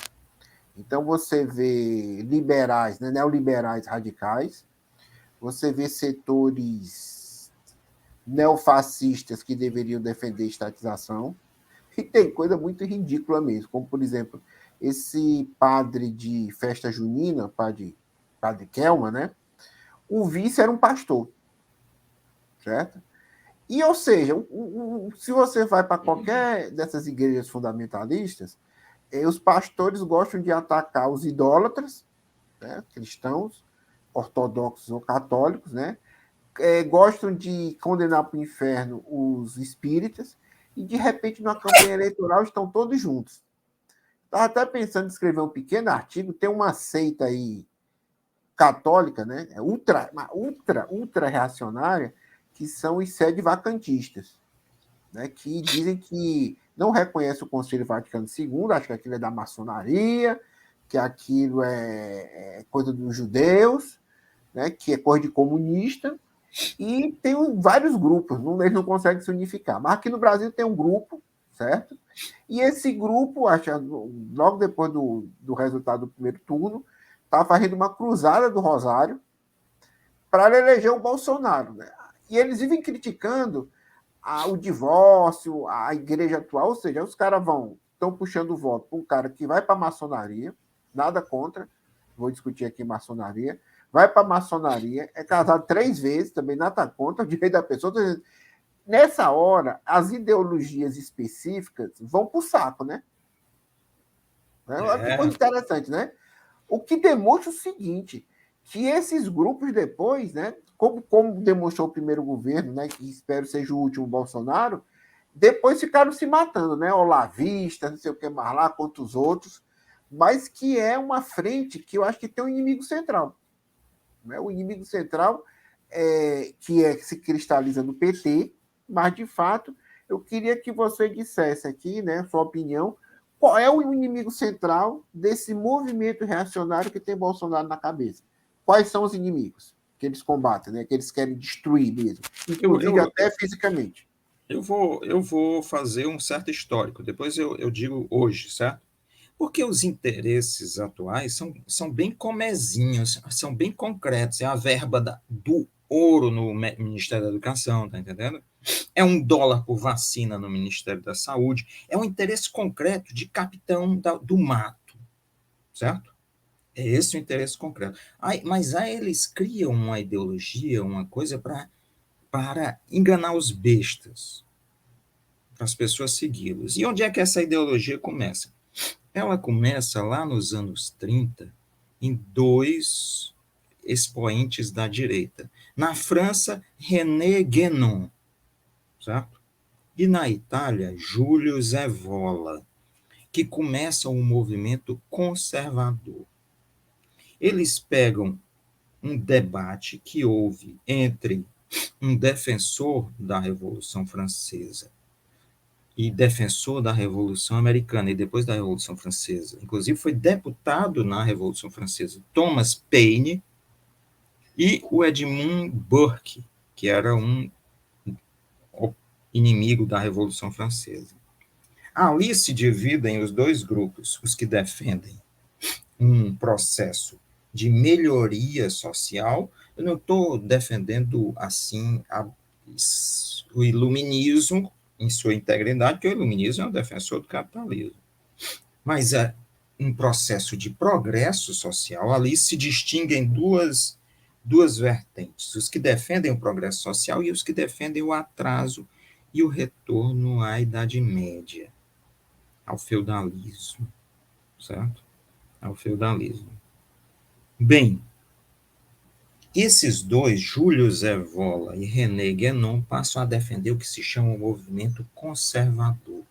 S1: Então você vê liberais, né? Neoliberais radicais, você vê setores neofascistas que deveriam defender estatização, e tem coisa muito ridícula mesmo, como, por exemplo, esse padre de festa junina, padre Kelma, né? O vice era um pastor, certo? E, ou seja, se você vai para qualquer dessas igrejas fundamentalistas, os pastores gostam de atacar os idólatras, né? Cristãos, ortodoxos ou católicos, né? gostam de condenar para o inferno os espíritas, e de repente, numa campanha eleitoral, estão todos juntos. Estava até pensando em escrever um pequeno artigo, tem uma seita aí católica, né? Ultra reacionária, que são os sedevacantistas, né? Que dizem que não reconhece o Conselho Vaticano II, acho que aquilo é da maçonaria, que aquilo é coisa dos judeus, né? Que é coisa de comunista, e tem vários grupos, eles não conseguem se unificar. Mas aqui no Brasil tem um grupo, certo? E esse grupo, logo depois do resultado do primeiro turno, está fazendo uma cruzada do Rosário para eleger o Bolsonaro. Né? E eles vivem criticando o divórcio, a igreja atual, ou seja, os caras estão puxando o voto para um cara que vai para a maçonaria, nada contra, vou discutir aqui maçonaria, vai para a maçonaria, é casado 3 vezes, também nada contra o direito da pessoa. Nessa hora, as ideologias específicas vão para o saco, né? Olha que coisa interessante, né? O que demonstra o seguinte, que esses grupos depois, né, como demonstrou o primeiro governo, né, que espero seja o último Bolsonaro, depois ficaram se matando, né? Olavista, não sei o que mais lá, contra os outros, mas que é uma frente que eu acho que tem um inimigo central. Né? O inimigo central que se cristaliza no PT, mas, de fato, eu queria que você dissesse aqui, né, sua opinião, qual é o inimigo central desse movimento reacionário que tem Bolsonaro na cabeça? Quais são os inimigos que eles combatem, né, que eles querem destruir mesmo, inclusive até fisicamente?
S2: Eu vou fazer um certo histórico, depois eu digo hoje, certo? Porque os interesses atuais são bem comezinhos, são bem concretos. É a verba do ouro no Ministério da Educação, tá entendendo? É $1 por vacina no Ministério da Saúde. É um interesse concreto de capitão do mato, certo? É esse o interesse concreto. Mas aí eles criam uma ideologia, uma coisa para enganar os bestas, para as pessoas segui-los. E onde é que essa ideologia começa? Ela começa lá nos anos 30, em 2 expoentes da direita. Na França, René Guénon, certo? E na Itália, Júlio Zevola, que começa um movimento conservador. Eles pegam um debate que houve entre um defensor da Revolução Francesa e defensor da Revolução Americana e depois da Revolução Francesa, inclusive foi deputado na Revolução Francesa, Thomas Paine, e o Edmund Burke, que era um inimigo da Revolução Francesa. Ali se dividem os dois grupos, os que defendem um processo de melhoria social. Eu não estou defendendo, assim, o iluminismo em sua integridade, porque o iluminismo é um defensor do capitalismo. Mas é um processo de progresso social. Ali se distinguem duas vertentes, os que defendem o progresso social e os que defendem o atraso e o retorno à Idade Média, ao feudalismo, certo? Ao feudalismo. Bem, esses dois, Júlio Zevola e René Guénon, passam a defender o que se chama o movimento conservador.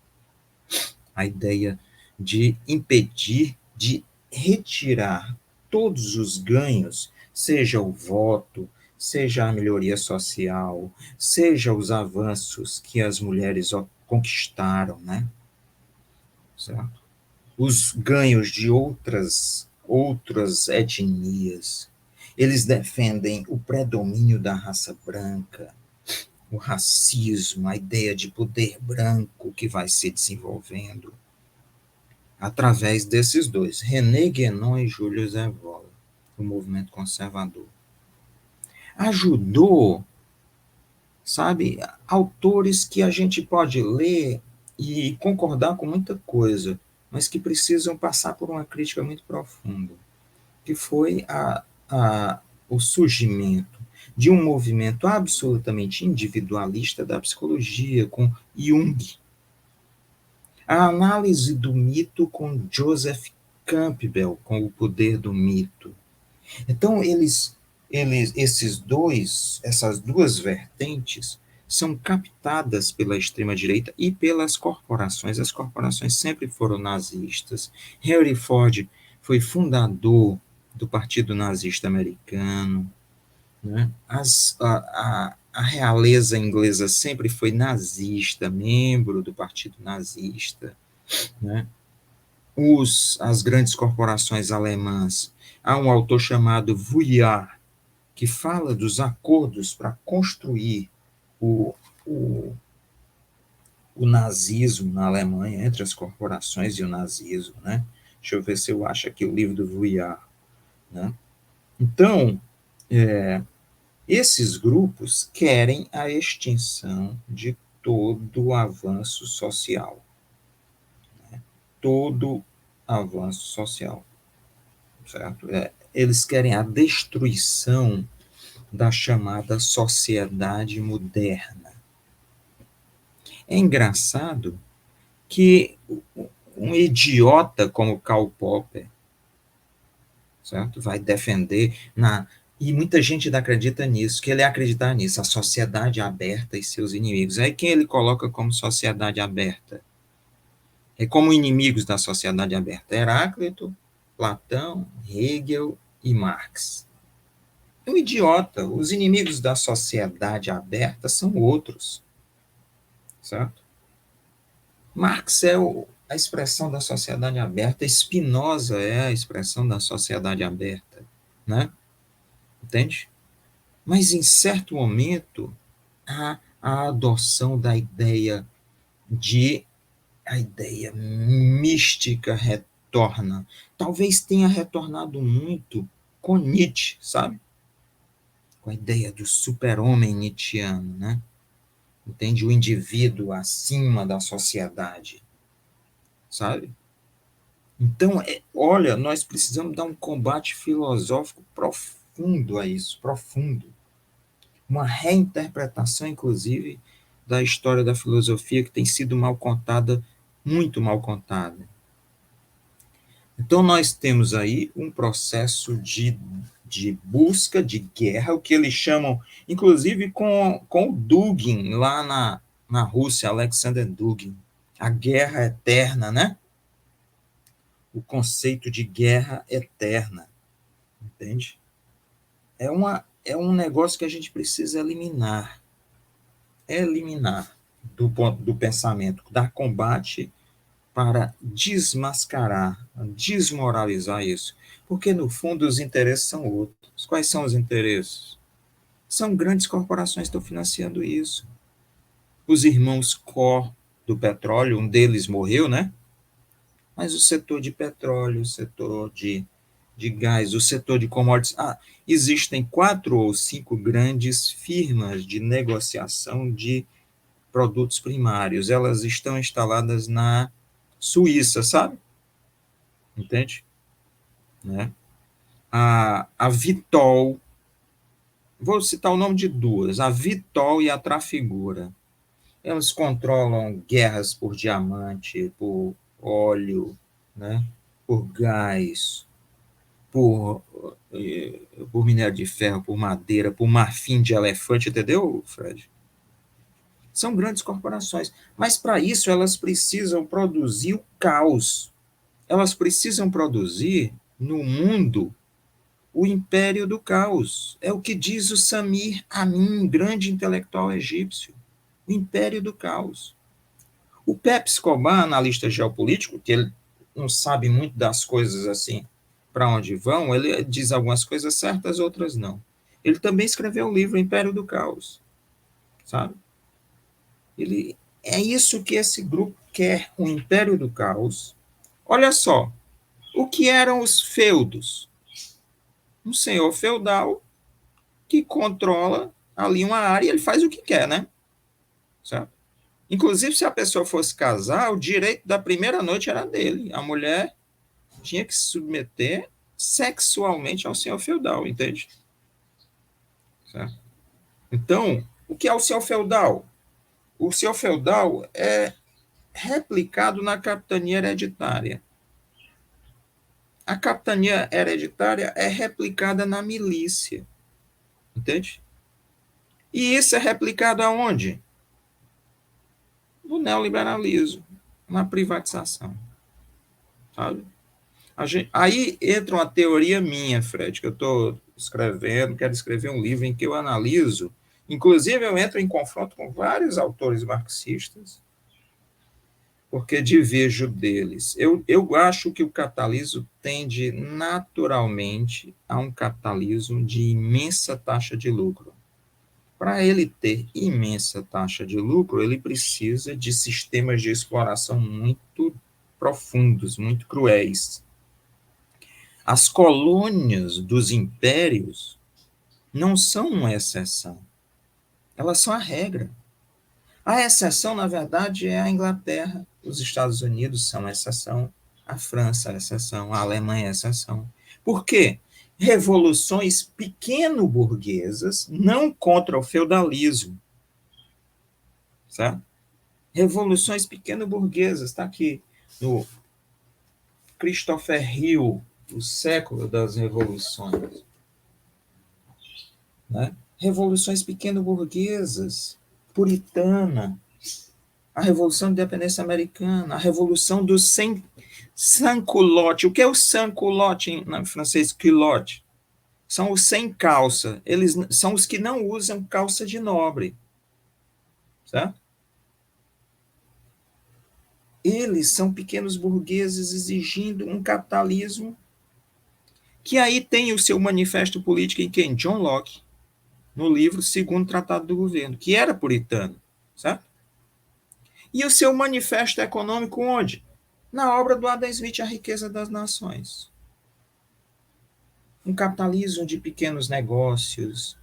S2: A ideia de impedir, de retirar todos os ganhos, seja o voto, seja a melhoria social, seja os avanços que as mulheres conquistaram, né? Certo? Os ganhos de outras etnias. Eles defendem o predomínio da raça branca, o racismo, a ideia de poder branco que vai se desenvolvendo através desses dois, René Guénon e Júlio Zevola, o movimento conservador. Ajudou, sabe, autores que a gente pode ler e concordar com muita coisa, mas que precisam passar por uma crítica muito profunda, que foi o surgimento de um movimento absolutamente individualista da psicologia, com Jung. A análise do mito com Joseph Campbell, com o poder do mito. Então, eles essas duas vertentes são captadas pela extrema-direita e pelas corporações. As corporações sempre foram nazistas. Henry Ford foi fundador do Partido Nazista Americano. Né? A realeza inglesa sempre foi nazista, membro do Partido Nazista. Né? As grandes corporações alemãs. Há um autor chamado Vuillard, que fala dos acordos para construir o, o, o nazismo na Alemanha, entre as corporações e o nazismo. Né? Deixa eu ver se eu acho aqui o livro do Vuillard. Né? Então, esses grupos querem a extinção de todo o avanço social. Né? Todo avanço social. Certo? Eles querem a destruição da chamada sociedade moderna. É engraçado que um idiota como Karl Popper, certo? Vai defender e muita gente acredita nisso, que ele acreditar nisso, a sociedade aberta e seus inimigos. Aí quem ele coloca como sociedade aberta? É como inimigos da sociedade aberta: Heráclito, Platão, Hegel e Marx. É um idiota. Os inimigos da sociedade aberta são outros, certo? Marx é a expressão da sociedade aberta, Spinoza é a expressão da sociedade aberta, né? Entende? Mas em certo momento há a adoção da ideia a ideia mística retorna. Talvez tenha retornado muito com Nietzsche, sabe? Com a ideia do super-homem nietzschiano, né? Entende? O indivíduo acima da sociedade, sabe? Então, olha, nós precisamos dar um combate filosófico profundo a isso, profundo. Uma reinterpretação, inclusive, da história da filosofia que tem sido mal contada, muito mal contada. Então, nós temos aí um processo de busca, de guerra, o que eles chamam, inclusive com o Dugin, lá na Rússia, Alexander Dugin, a guerra eterna, né? O conceito de guerra eterna, entende? É um negócio que a gente precisa eliminar do pensamento, dar combate para desmascarar, desmoralizar isso. Porque, no fundo, os interesses são outros. Quais são os interesses? São grandes corporações que estão financiando isso. Os irmãos Koch do petróleo, um deles morreu, né? Mas o setor de petróleo, o setor de gás, o setor de commodities. Existem 4 ou 5 grandes firmas de negociação de produtos primários. Elas estão instaladas na Suíça, sabe? Entende? Né? A Vitol, vou citar o nome de duas, a Vitol e a Trafigura. Elas controlam guerras por diamante, por óleo, né? Por gás, por, por minério de ferro, por madeira, por marfim de elefante, entendeu, Fred? São grandes corporações, mas para isso elas precisam produzir o caos. Elas precisam produzir no mundo o império do caos. É o que diz o Samir Amin, grande intelectual egípcio. O império do caos. O Pepe Escobar, analista geopolítico, que ele não sabe muito das coisas assim, para onde vão, ele diz algumas coisas certas, outras não. Ele também escreveu o livro Império do Caos, sabe? É isso que esse grupo quer, o Império do Caos. Olha só, o que eram os feudos? Um senhor feudal que controla ali uma área e ele faz o que quer, né? Certo? Inclusive, se a pessoa fosse casar, o direito da primeira noite era dele. A mulher tinha que se submeter sexualmente ao senhor feudal, entende? Certo? Então, o que é o senhor feudal? O senhor feudal é replicado na capitania hereditária. A capitania hereditária é replicada na milícia. Entende? E isso é replicado aonde? No neoliberalismo, na privatização. Sabe? Aí entra uma teoria minha, Fred, que eu estou escrevendo, quero escrever um livro em que eu analiso, inclusive eu entro em confronto com vários autores marxistas, porque divirjo deles. Eu acho que o capitalismo tende naturalmente a um capitalismo de imensa taxa de lucro. Para ele ter imensa taxa de lucro, ele precisa de sistemas de exploração muito profundos, muito cruéis. As colônias dos impérios não são uma exceção, elas são a regra. A exceção, na verdade, é a Inglaterra, os Estados Unidos são a exceção, a França é a exceção, a Alemanha é a exceção. Por quê? Revoluções pequeno-burguesas, não contra o feudalismo, certo? Revoluções pequeno-burguesas, está aqui no Christopher Hill, O Século das Revoluções. Né? Revoluções pequeno-burguesas, puritana, a Revolução de Independência Americana, a Revolução do sans-culotte. O que é o sans-culotte em francês? Culotte. São os sem calça. Eles são os que não usam calça de nobre. Certo? Eles são pequenos burgueses exigindo um capitalismo que aí tem o seu manifesto político em quem? John Locke, no livro Segundo Tratado do Governo, que era puritano. Certo? E o seu manifesto econômico onde? Na obra do Adam Smith, A Riqueza das Nações. Um capitalismo de pequenos negócios,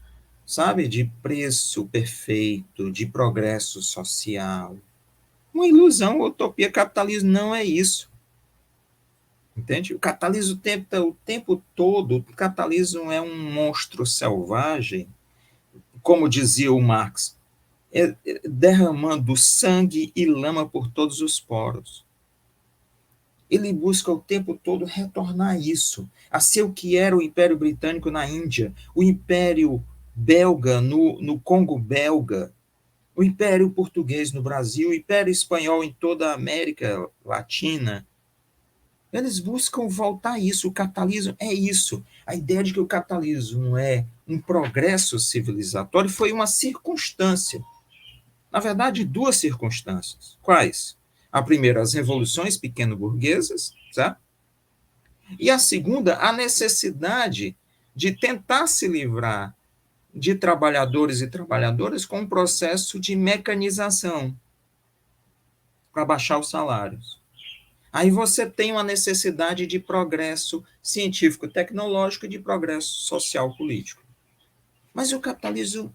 S2: sabe? De preço perfeito, de progresso social. Uma ilusão, uma utopia. Capitalismo não é isso. Entende? O capitalismo tenta o tempo todo, o capitalismo é um monstro selvagem, como dizia o Marx, derramando sangue e lama por todos os poros. Ele busca o tempo todo retornar isso, a ser o que era o Império Britânico na Índia, o Império Belga no Congo belga, o Império Português no Brasil, o Império Espanhol em toda a América Latina. Eles buscam voltar a isso. O capitalismo é isso. A ideia de que o capitalismo é um progresso civilizatório foi uma circunstância. Na verdade, duas circunstâncias. Quais? A primeira, as revoluções pequeno-burguesas, certo? E a segunda, a necessidade de tentar se livrar de trabalhadores e trabalhadoras com um processo de mecanização para baixar os salários. Aí você tem uma necessidade de progresso científico-tecnológico e de progresso social-político. Mas o capitalismo,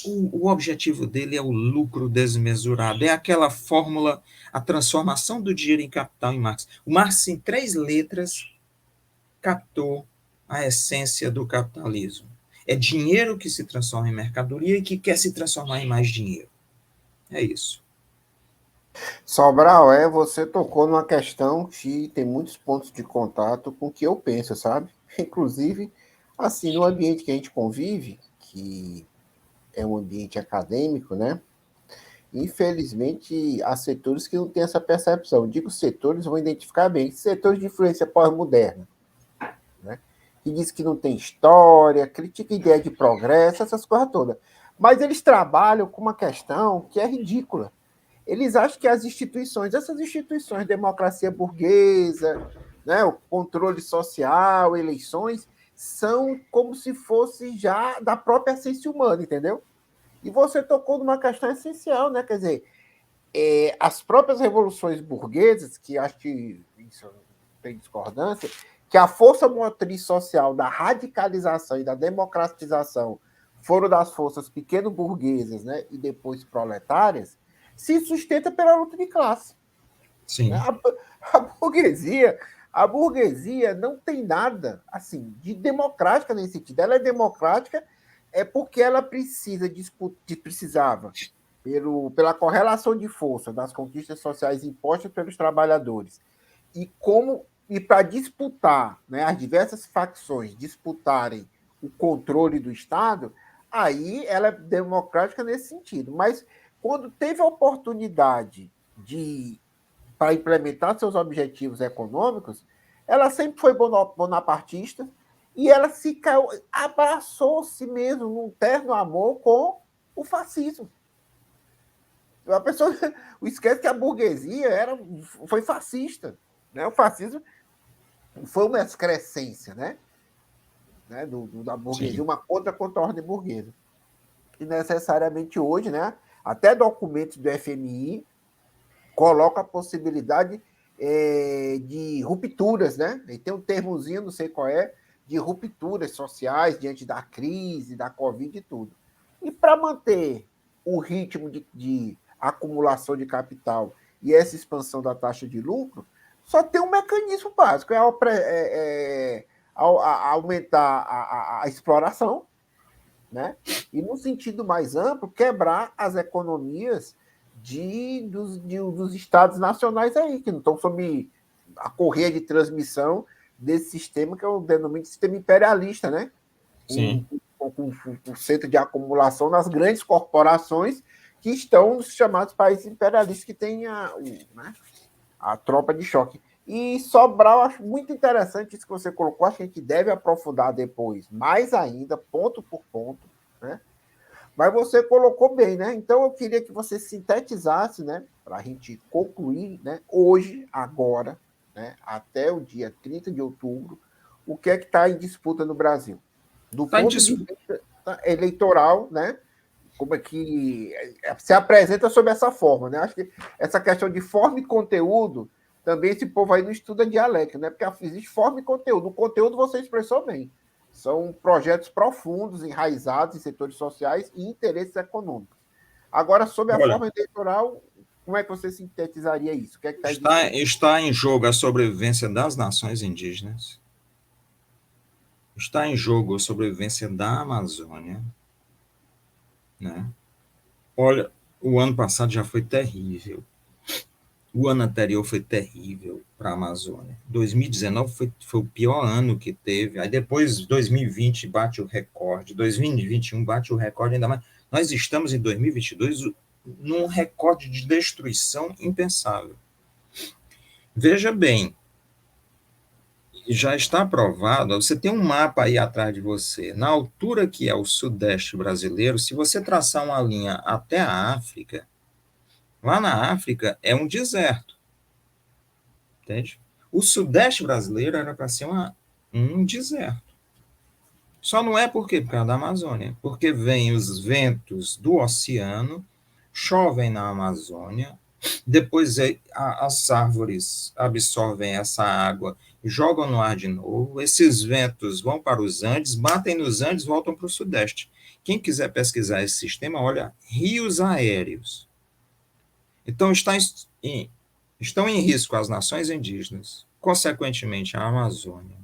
S2: o objetivo dele é o lucro desmesurado, é aquela fórmula, a transformação do dinheiro em capital em Marx. O Marx, em 3 letras, captou a essência do capitalismo. É dinheiro que se transforma em mercadoria e que quer se transformar em mais dinheiro. É isso.
S1: Sobral, você tocou numa questão que tem muitos pontos de contato com o que eu penso, sabe? Inclusive, assim, no ambiente que a gente convive, que é um ambiente acadêmico, né? Infelizmente, há setores que não têm essa percepção. Digo setores, vou identificar bem, setores de influência pós-moderna, né? Que diz que não tem história, critica a ideia de progresso, essas coisas todas. Mas eles trabalham com uma questão que é ridícula. Eles acham que as instituições, essas instituições, democracia burguesa, né, o controle social, eleições, são como se fosse já da própria essência humana, entendeu? E você tocou numa questão essencial, né? Quer dizer, as próprias revoluções burguesas, que acho que isso não tem discordância, que a força motriz social da radicalização e da democratização foram das forças pequeno-burguesas, né, e depois proletárias, se sustenta pela luta de classe. Né?
S2: Sim.
S1: A burguesia não tem nada assim de democrática nesse sentido. Ela é democrática porque ela precisava pela correlação de força das conquistas sociais impostas pelos trabalhadores e para disputar, né, as diversas facções disputarem o controle do Estado, aí ela é democrática nesse sentido. Mas quando teve a oportunidade para implementar seus objetivos econômicos, ela sempre foi bonapartista e ela abraçou-se mesmo num terno amor com o fascismo. A pessoa esquece que a burguesia foi fascista. Né? O fascismo foi uma excrescência, né? Da burguesia,
S2: Sim.
S1: uma contra a ordem burguesa. E necessariamente hoje, né? Até documentos do FMI colocam a possibilidade de rupturas, né? E tem um termozinho, não sei qual é, de rupturas sociais diante da crise, da Covid e tudo. E para manter o ritmo de acumulação de capital e essa expansão da taxa de lucro, só tem um mecanismo básico, aumentar a exploração, né? E, no sentido mais amplo, quebrar as economias dos estados nacionais aí, que não estão sob a correia de transmissão desse sistema que eu denomino de sistema imperialista, né?
S2: Sim.
S1: Com o centro de acumulação nas grandes corporações que estão nos chamados países imperialistas, que têm a tropa de choque. E Sobral, acho muito interessante isso que você colocou, acho que a gente deve aprofundar depois, mais ainda, ponto por ponto, né? Mas você colocou bem, né? Então eu queria que você sintetizasse, né, para a gente concluir, né, hoje, agora, né, até o dia 30 de outubro, o que é que está em disputa no Brasil. Do
S2: Tá em
S1: ponto de vista eleitoral, né? Como é que se apresenta sob essa forma, né? Acho que essa questão de forma e conteúdo, também esse povo aí não estuda dialética, né? Porque existe forma e conteúdo. O conteúdo você expressou bem. São projetos profundos, enraizados em setores sociais e interesses econômicos. Agora, sobre a
S2: Olha,
S1: forma eleitoral, como é que você sintetizaria isso? O que é que está em disputa?
S2: está em jogo a sobrevivência das nações indígenas, está em jogo a sobrevivência da Amazônia, né? Olha, o ano passado já foi terrível. O ano anterior foi terrível para a Amazônia. 2019 foi o pior ano que teve. Aí depois, 2020 bate o recorde. 2021 bate o recorde ainda mais. Nós estamos em 2022 num recorde de destruição impensável. Veja bem, já está aprovado, você tem um mapa aí atrás de você. Na altura que é o sudeste brasileiro, se você traçar uma linha até a África, lá na África é um deserto, entende? O sudeste brasileiro era para ser um deserto. Só não é por quê? Por causa da Amazônia. Porque vêm os ventos do oceano, chovem na Amazônia, depois as árvores absorvem essa água e jogam no ar de novo. Esses ventos vão para os Andes, batem nos Andes, voltam para o Sudeste. Quem quiser pesquisar esse sistema, olha, rios aéreos. Então, estão em risco as nações indígenas, consequentemente a Amazônia,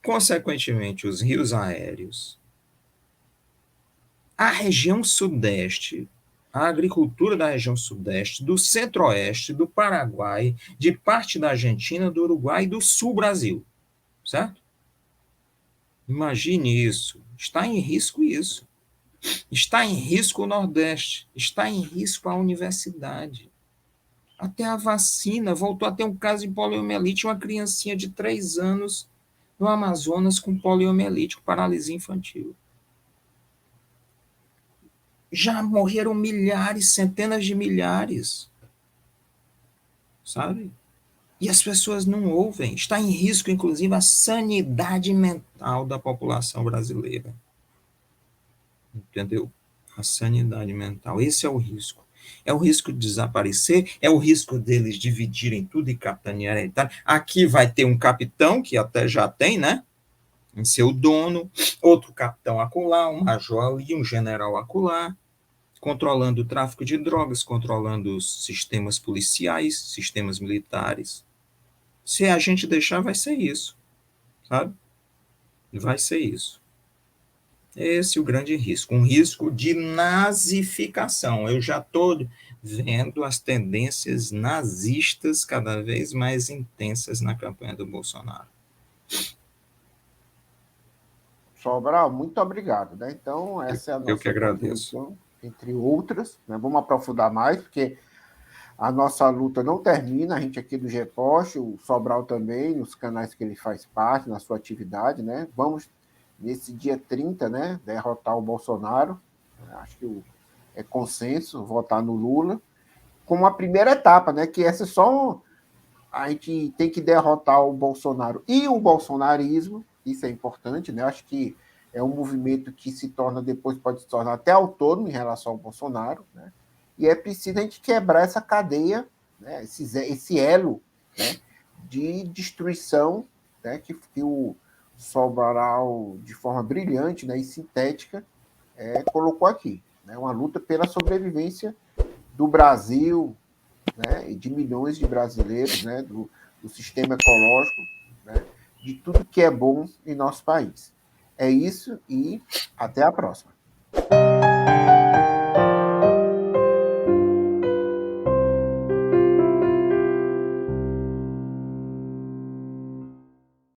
S2: consequentemente os rios aéreos, a região Sudeste, a agricultura da região Sudeste, do Centro-Oeste, do Paraguai, de parte da Argentina, do Uruguai e do Sul Brasil, certo? Imagine isso. Está em risco isso. Está em risco o Nordeste. Está em risco a universidade. Até a vacina. Voltou a ter um caso de poliomielite, uma criancinha de 3 anos no Amazonas com poliomielite, com paralisia infantil. Já morreram milhares, centenas de milhares, sabe? E as pessoas não ouvem. Está em risco, inclusive, a sanidade mental da população brasileira. Entendeu? A sanidade mental. Esse é o risco. É o risco de desaparecer, é o risco deles dividirem tudo e capitanearem. Aqui vai ter um capitão, que até já tem, né? Em seu dono, outro capitão acolá, um major ali, um general acolá, controlando o tráfico de drogas, controlando os sistemas policiais, sistemas militares. Se a gente deixar, vai ser isso, sabe? Vai ser isso. Esse é o grande risco, um risco de nazificação. Eu já estou vendo as tendências nazistas cada vez mais intensas na campanha do Bolsonaro.
S1: Sobral, muito obrigado. Né? Então, essa é a
S2: Eu que
S1: nossa
S2: agradeço.
S1: contribuição, entre outras. Né? Vamos aprofundar mais, porque a nossa luta não termina, a gente aqui do GEPOST, o Sobral também, nos canais que ele faz parte, na sua atividade. Né? Vamos, nesse dia 30, né, derrotar o Bolsonaro. Acho que é consenso votar no Lula, como a primeira etapa, né, que essa é só a gente tem que derrotar o Bolsonaro e o bolsonarismo, isso é importante, né? Acho que é um movimento que se torna depois, pode se tornar até autônomo em relação ao Bolsonaro, né? E é preciso a gente quebrar essa cadeia, né? esse elo, né? De destruição, né? Que o Sobral, de forma brilhante, né? E sintética, colocou aqui, né? Uma luta pela sobrevivência do Brasil, né, e de milhões de brasileiros, né, do sistema ecológico, né, de tudo que é bom em nosso país. É isso e até a próxima.